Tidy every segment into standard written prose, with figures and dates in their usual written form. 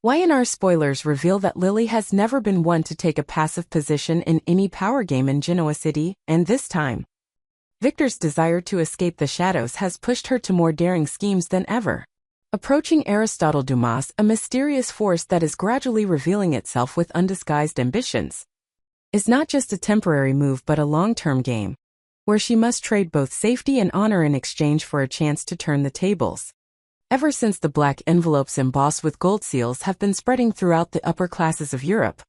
Y&R Spoilers reveal that Lily has never been one to take a passive position in any power game in Genoa City, and this time, Victor's desire to escape the shadows has pushed her to more daring schemes than ever. Approaching Aristotle Dumas, a mysterious force that is gradually revealing itself with undisguised ambitions, is not just a temporary move but a long-term game, where she must trade both safety and honor in exchange for a chance to turn the tables. Ever since the black envelopes embossed with gold seals have been spreading throughout the upper classes of Europe,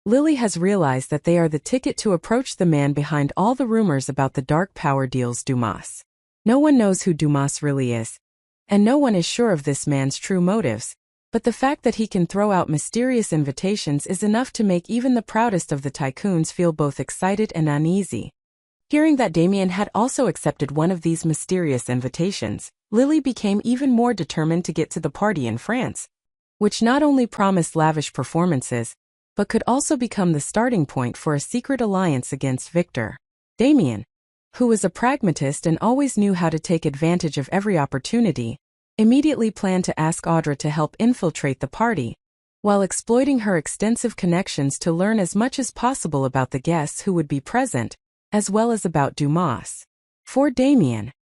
Lily has realized that they are the ticket to approach the man behind all the rumors about the dark power deals Dumas. No one knows who Dumas really is, and no one is sure of this man's true motives, but the fact that he can throw out mysterious invitations is enough to make even the proudest of the tycoons feel both excited and uneasy. Hearing that Damian had also accepted one of these mysterious invitations, Lily became even more determined to get to the party in France, which not only promised lavish performances, but could also become the starting point for a secret alliance against Victor. Damian, who was a pragmatist and always knew how to take advantage of every opportunity, immediately planned to ask Audra to help infiltrate the party, while exploiting her extensive connections to learn as much as possible about the guests who would be present, as well as about Dumas. For Damian,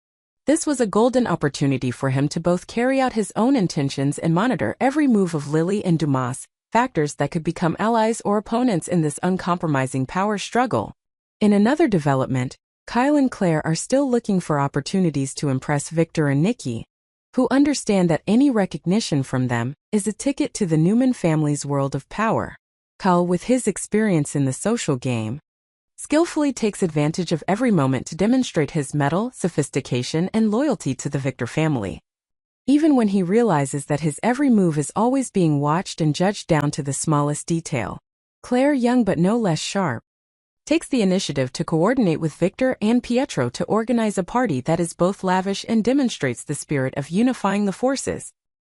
this was a golden opportunity for him to both carry out his own intentions and monitor every move of Lily and Dumas, factors that could become allies or opponents in this uncompromising power struggle. In another development, Kyle and Clare are still looking for opportunities to impress Victor and Nikki, who understand that any recognition from them is a ticket to the Newman family's world of power. Kyle, with his experience in the social game, skillfully takes advantage of every moment to demonstrate his mettle, sophistication, and loyalty to the Victor family. Even when he realizes that his every move is always being watched and judged down to the smallest detail, Clare, young but no less sharp, takes the initiative to coordinate with Victor and Pietro to organize a party that is both lavish and demonstrates the spirit of unifying the forces,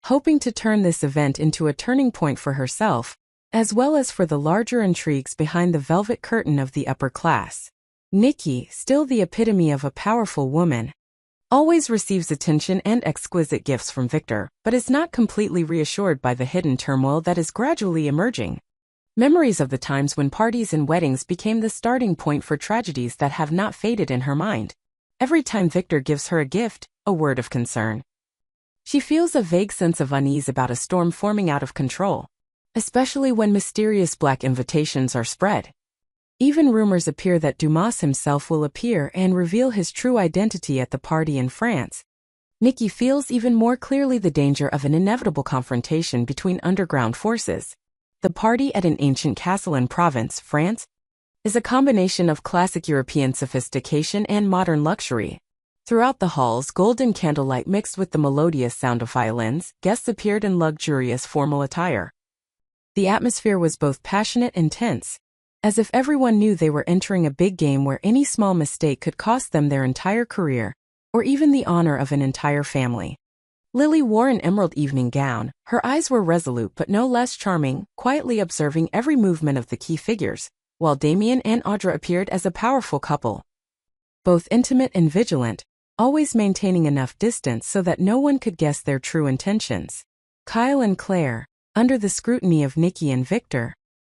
hoping to turn this event into a turning point for herself, as well as for the larger intrigues behind the velvet curtain of the upper class. Nikki, still the epitome of a powerful woman, always receives attention and exquisite gifts from Victor, but is not completely reassured by the hidden turmoil that is gradually emerging. Memories of the times when parties and weddings became the starting point for tragedies that have not faded in her mind. Every time Victor gives her a gift, a word of concern, she feels a vague sense of unease about a storm forming out of control, especially when mysterious black invitations are spread. Even rumors appear that Dumas himself will appear and reveal his true identity at the party in France. Nikki feels even more clearly the danger of an inevitable confrontation between underground forces. The party at an ancient castle in Provence, France, is a combination of classic European sophistication and modern luxury. Throughout the halls, golden candlelight mixed with the melodious sound of violins, guests appeared in luxurious formal attire. The atmosphere was both passionate and tense, as if everyone knew they were entering a big game where any small mistake could cost them their entire career, or even the honor of an entire family. Lily wore an emerald evening gown. Her eyes were resolute but no less charming, quietly observing every movement of the key figures, while Damian and Audra appeared as a powerful couple, both intimate and vigilant, always maintaining enough distance so that no one could guess their true intentions. Kyle and Clare, under the scrutiny of Nikki and Victor,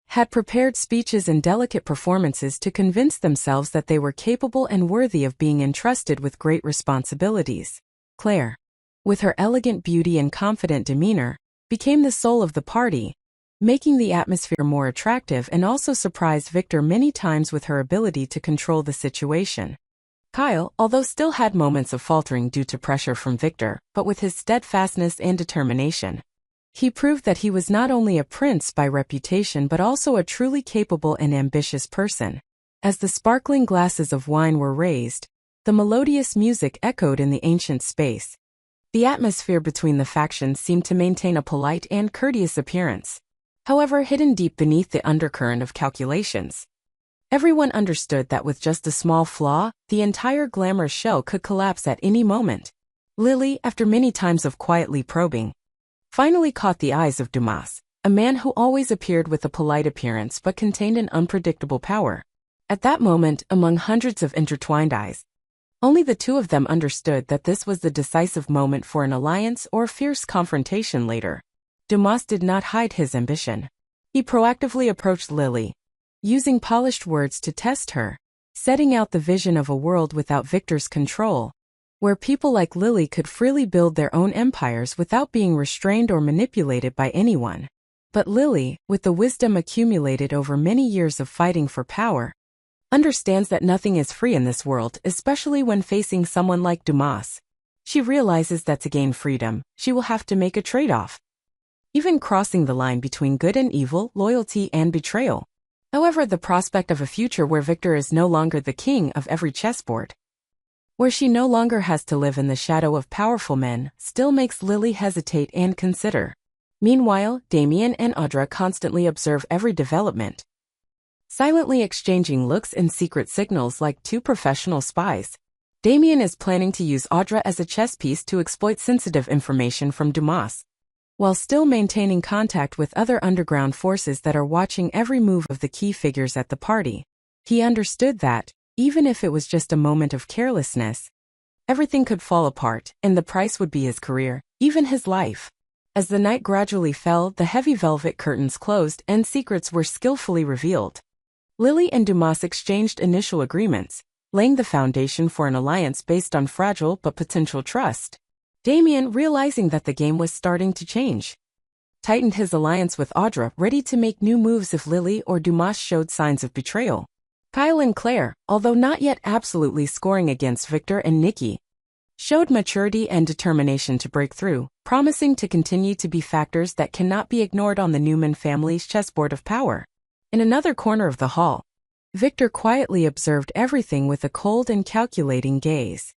had prepared speeches and delicate performances to convince themselves that they were capable and worthy of being entrusted with great responsibilities. Clare, with her elegant beauty and confident demeanor, became the soul of the party, making the atmosphere more attractive and also surprised Victor many times with her ability to control the situation. Kyle, although still had moments of faltering due to pressure from Victor, but with his steadfastness and determination, he proved that he was not only a prince by reputation but also a truly capable and ambitious person. As the sparkling glasses of wine were raised, the melodious music echoed in the ancient space. The atmosphere between the factions seemed to maintain a polite and courteous appearance, however hidden deep beneath the undercurrent of calculations. Everyone understood that with just a small flaw, the entire glamorous show could collapse at any moment. Lily, after many times of quietly probing, finally caught the eyes of Dumas, a man who always appeared with a polite appearance but contained an unpredictable power. At that moment, among hundreds of intertwined eyes, only the two of them understood that this was the decisive moment for an alliance or fierce confrontation later. Dumas did not hide his ambition. He proactively approached Lily, using polished words to test her, setting out the vision of a world without Victor's control, where people like Lily could freely build their own empires without being restrained or manipulated by anyone. But Lily, with the wisdom accumulated over many years of fighting for power, understands that nothing is free in this world, especially when facing someone like Dumas. She realizes that to gain freedom, she will have to make a trade-off, even crossing the line between good and evil, loyalty and betrayal. However, the prospect of a future where Victor is no longer the king of every chessboard, where she no longer has to live in the shadow of powerful men, still makes Lily hesitate and consider. Meanwhile, Damian and Audra constantly observe every development, silently exchanging looks and secret signals like two professional spies. Damian is planning to use Audra as a chess piece to exploit sensitive information from Dumas, while still maintaining contact with other underground forces that are watching every move of the key figures at the party. He understood that, even if it was just a moment of carelessness, everything could fall apart, and the price would be his career, even his life. As the night gradually fell, the heavy velvet curtains closed and secrets were skillfully revealed. Lily and Dumas exchanged initial agreements, laying the foundation for an alliance based on fragile but potential trust. Damian, realizing that the game was starting to change, tightened his alliance with Audra, ready to make new moves if Lily or Dumas showed signs of betrayal. Kyle and Clare, although not yet absolutely scoring against Victor and Nikki, showed maturity and determination to break through, promising to continue to be factors that cannot be ignored on the Newman family's chessboard of power. In another corner of the hall, Victor quietly observed everything with a cold and calculating gaze.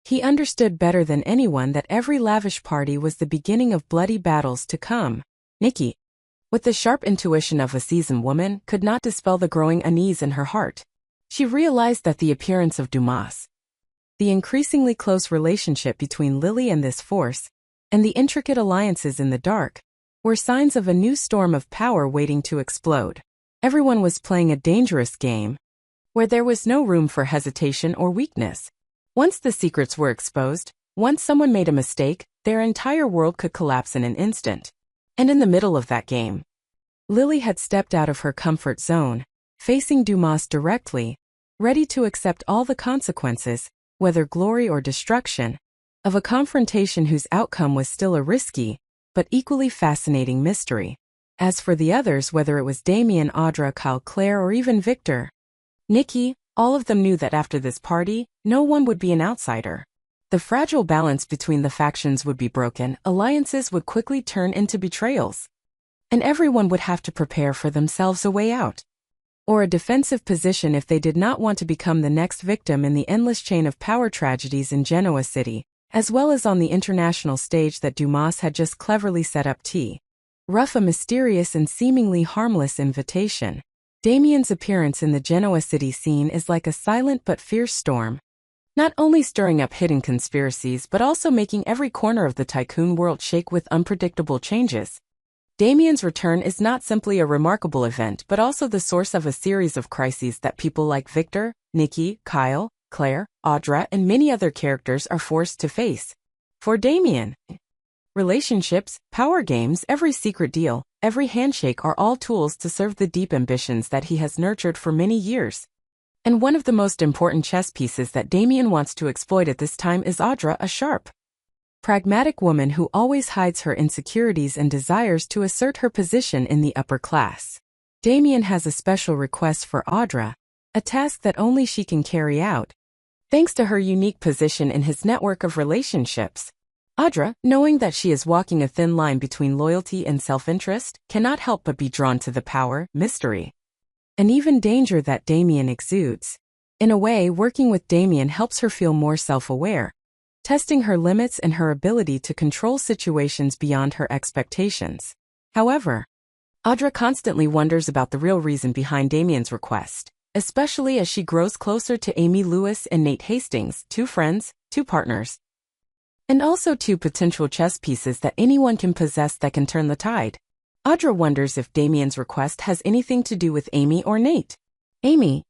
He understood better than anyone that every lavish party was the beginning of bloody battles to come. Nikki, with the sharp intuition of a seasoned woman, could not dispel the growing unease in her heart. She realized that the appearance of Dumas, the increasingly close relationship between Lily and this force, and the intricate alliances in the dark, were signs of a new storm of power waiting to explode. Everyone was playing a dangerous game, where there was no room for hesitation or weakness. Once the secrets were exposed, once someone made a mistake, their entire world could collapse in an instant. And in the middle of that game, Lily had stepped out of her comfort zone, facing Dumas directly, ready to accept all the consequences, whether glory or destruction, of a confrontation whose outcome was still a risky, but equally fascinating mystery. As for the others, whether it was Damian, Audra, Kyle, Clare, or even Victor, Nikki, all of them knew that after this party, no one would be an outsider. The fragile balance between the factions would be broken, alliances would quickly turn into betrayals, and everyone would have to prepare for themselves a way out, or a defensive position if they did not want to become the next victim in the endless chain of power tragedies in Genoa City, as well as on the international stage that Dumas had just cleverly set up. Rough, a mysterious and seemingly harmless invitation. Damian's appearance in the Genoa City scene is like a silent but fierce storm, not only stirring up hidden conspiracies but also making every corner of the tycoon world shake with unpredictable changes. Damian's return is not simply a remarkable event but also the source of a series of crises that people like Victor, Nikki, Kyle, Clare, Audra, and many other characters are forced to face. For Damian, relationships, power games, every secret deal, every handshake are all tools to serve the deep ambitions that he has nurtured for many years. And one of the most important chess pieces that Damian wants to exploit at this time is Audra, a sharp, pragmatic woman who always hides her insecurities and desires to assert her position in the upper class. Damian has a special request for Audra, a task that only she can carry out, thanks to her unique position in his network of relationships. Audra, knowing that she is walking a thin line between loyalty and self-interest, cannot help but be drawn to the power, mystery, and even danger that Damian exudes. In a way, working with Damian helps her feel more self-aware, testing her limits and her ability to control situations beyond her expectations. However, Audra constantly wonders about the real reason behind Damian's request, especially as she grows closer to Amy Lewis and Nate Hastings, two friends, two partners, and also two potential chess pieces that anyone can possess that can turn the tide. Audra wonders if Damian's request has anything to do with Amy or Nate. Amy,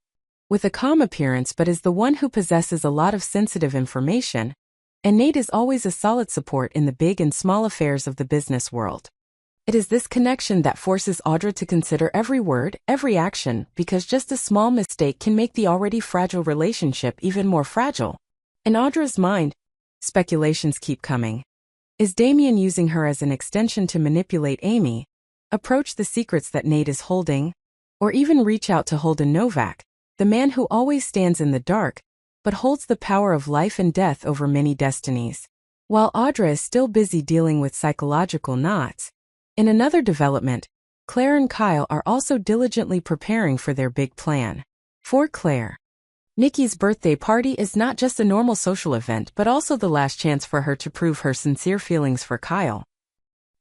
with a calm appearance but is the one who possesses a lot of sensitive information, and Nate is always a solid support in the big and small affairs of the business world. It is this connection that forces Audra to consider every word, every action, because just a small mistake can make the already fragile relationship even more fragile. In Audra's mind, speculations keep coming. Is Damian using her as an extension to manipulate Amy, approach the secrets that Nate is holding, or even reach out to Holden Novak, the man who always stands in the dark, but holds the power of life and death over many destinies? While Audra is still busy dealing with psychological knots, in another development, Clare and Kyle are also diligently preparing for their big plan. For Clare, Nikki's birthday party is not just a normal social event but also the last chance for her to prove her sincere feelings for Kyle,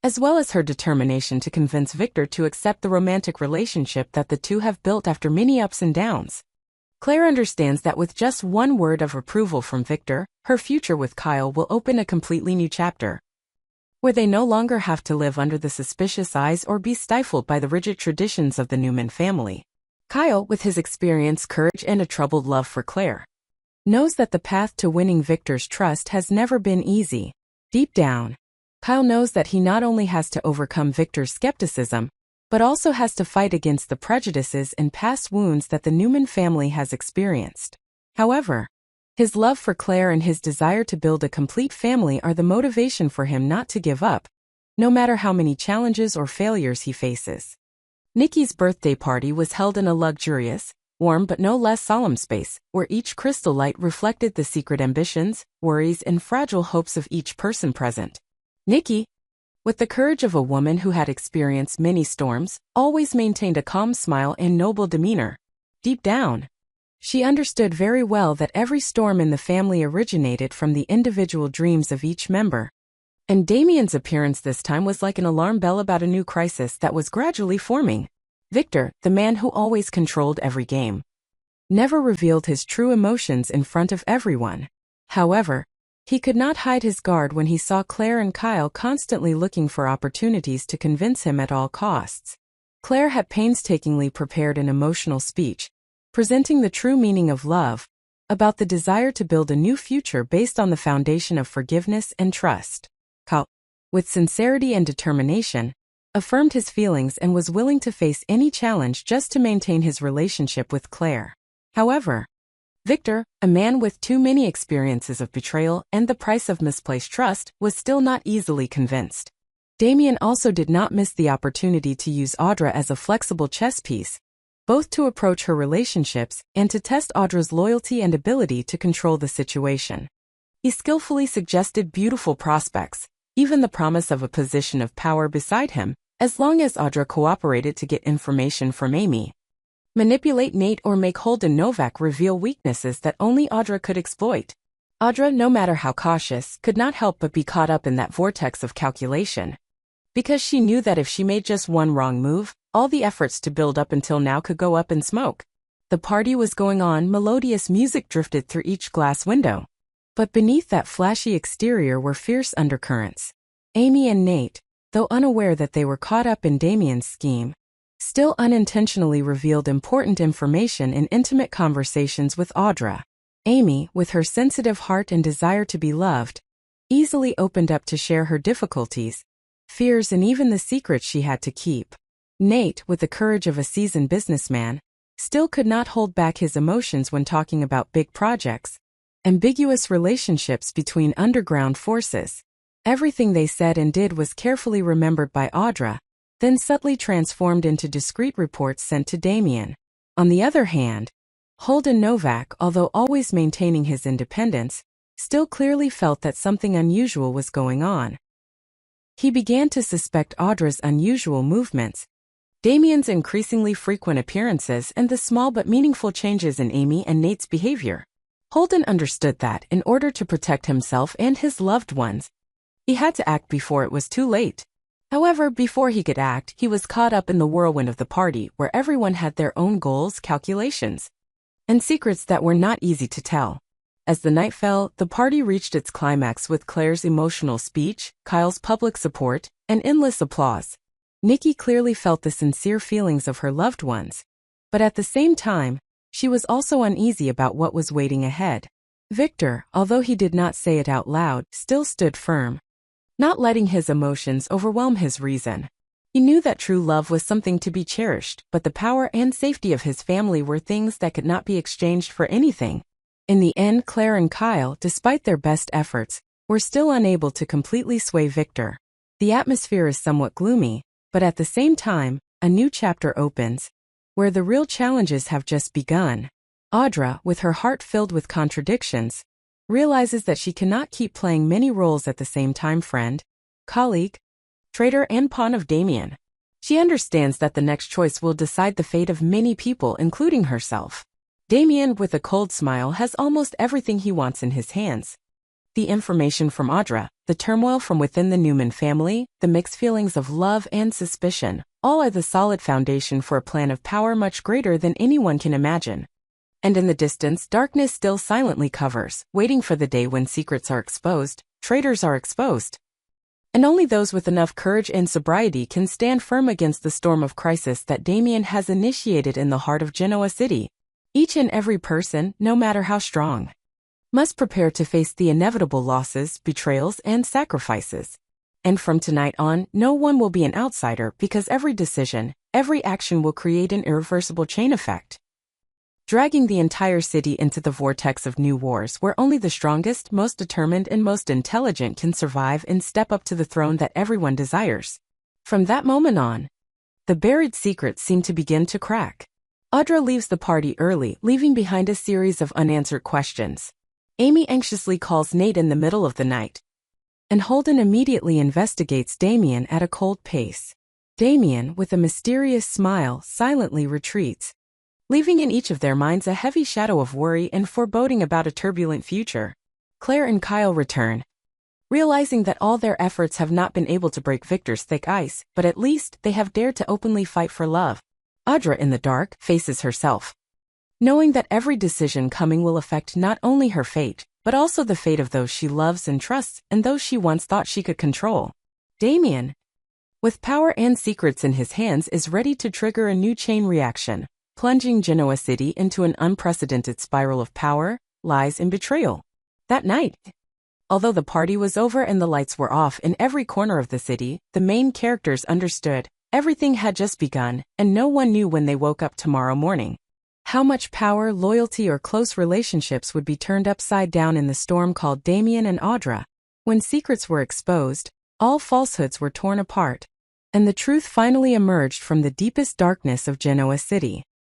as well as her determination to convince Victor to accept the romantic relationship that the two have built after many ups and downs. Clare understands that with just one word of approval from Victor, her future with Kyle will open a completely new chapter, where they no longer have to live under the suspicious eyes or be stifled by the rigid traditions of the Newman family. Kyle, with his experience, courage, and a troubled love for Clare, knows that the path to winning Victor's trust has never been easy. Deep down, Kyle knows that he not only has to overcome Victor's skepticism, but also has to fight against the prejudices and past wounds that the Newman family has experienced. However, his love for Clare and his desire to build a complete family are the motivation for him not to give up, no matter how many challenges or failures he faces. Nikki's birthday party was held in a luxurious, warm but no less solemn space, where each crystal light reflected the secret ambitions, worries, and fragile hopes of each person present. Nikki, with the courage of a woman who had experienced many storms, always maintained a calm smile and noble demeanor. Deep down, she understood very well that every storm in the family originated from the individual dreams of each member. And Damian's appearance this time was like an alarm bell about a new crisis that was gradually forming. Victor, the man who always controlled every game, never revealed his true emotions in front of everyone. However, he could not hide his guard when he saw Clare and Kyle constantly looking for opportunities to convince him at all costs. Clare had painstakingly prepared an emotional speech, presenting the true meaning of love, about the desire to build a new future based on the foundation of forgiveness and trust. Kyle, with sincerity and determination, affirmed his feelings and was willing to face any challenge just to maintain his relationship with Clare. However, Victor, a man with too many experiences of betrayal and the price of misplaced trust, was still not easily convinced. Damian also did not miss the opportunity to use Audra as a flexible chess piece, both to approach her relationships and to test Audra's loyalty and ability to control the situation. He skillfully suggested beautiful prospects, even the promise of a position of power beside him, as long as Audra cooperated to get information from Amy, manipulate Nate, or make Holden Novak reveal weaknesses that only Audra could exploit. Audra, no matter how cautious, could not help but be caught up in that vortex of calculation, because she knew that if she made just one wrong move, all the efforts to build up until now could go up in smoke. The party was going on, melodious music drifted through each glass window, but beneath that flashy exterior were fierce undercurrents. Amy and Nate, though unaware that they were caught up in Damian's scheme, still unintentionally revealed important information in intimate conversations with Audra. Amy, with her sensitive heart and desire to be loved, easily opened up to share her difficulties, fears, and even the secrets she had to keep. Nate, with the courage of a seasoned businessman, still could not hold back his emotions when talking about big projects, ambiguous relationships between underground forces. Everything they said and did was carefully remembered by Audra, then subtly transformed into discreet reports sent to Damian. On the other hand, Holden Novak, although always maintaining his independence, still clearly felt that something unusual was going on. He began to suspect Audra's unusual movements, Damian's increasingly frequent appearances, and the small but meaningful changes in Amy and Nate's behavior. Holden understood that, in order to protect himself and his loved ones, he had to act before it was too late. However, before he could act, he was caught up in the whirlwind of the party, where everyone had their own goals, calculations, and secrets that were not easy to tell. As the night fell, the party reached its climax with Clare's emotional speech, Kyle's public support, and endless applause. Nikki clearly felt the sincere feelings of her loved ones, but at the same time, she was also uneasy about what was waiting ahead. Victor, although he did not say it out loud, still stood firm, not letting his emotions overwhelm his reason. He knew that true love was something to be cherished, but the power and safety of his family were things that could not be exchanged for anything. In the end, Clare and Kyle, despite their best efforts, were still unable to completely sway Victor. The atmosphere is somewhat gloomy, but at the same time, a new chapter opens, where the real challenges have just begun. Audra, with her heart filled with contradictions, realizes that she cannot keep playing many roles at the same time: friend, colleague, traitor, and pawn of Damian. She understands that the next choice will decide the fate of many people, including herself. Damian, with a cold smile, has almost everything he wants in his hands. The information from Audra, the turmoil from within the Newman family, the mixed feelings of love and suspicion, all are the solid foundation for a plan of power much greater than anyone can imagine. And in the distance, darkness still silently covers, waiting for the day when secrets are exposed, traitors are exposed. And only those with enough courage and sobriety can stand firm against the storm of crisis that Damian has initiated in the heart of Genoa City. Each and every person, no matter how strong, must prepare to face the inevitable losses, betrayals, and sacrifices. And from tonight on, no one will be an outsider, because every decision, every action will create an irreversible chain effect, dragging the entire city into the vortex of new wars where only the strongest, most determined, and most intelligent can survive and step up to the throne that everyone desires. From that moment on, the buried secrets seem to begin to crack. Audra leaves the party early, leaving behind a series of unanswered questions. Amy anxiously calls Nate in the middle of the night, and Holden immediately investigates Damian at a cold pace. Damian, with a mysterious smile, silently retreats, leaving in each of their minds a heavy shadow of worry and foreboding about a turbulent future. Clare and Kyle return, realizing that all their efforts have not been able to break Victor's thick ice, but at least they have dared to openly fight for love. Audra, in the dark, faces herself, knowing that every decision coming will affect not only her fate, but also the fate of those she loves and trusts and those she once thought she could control. Damian, with power and secrets in his hands, is ready to trigger a new chain reaction, plunging Genoa City into an unprecedented spiral of power, lies, and betrayal. That night, although the party was over and the lights were off in every corner of the city, the main characters understood everything had just begun, and no one knew when they woke up tomorrow morning how much power, loyalty, or close relationships would be turned upside down in the storm called Damian and Audra. When secrets were exposed, all falsehoods were torn apart, and the truth finally emerged from the deepest darkness of Genoa City.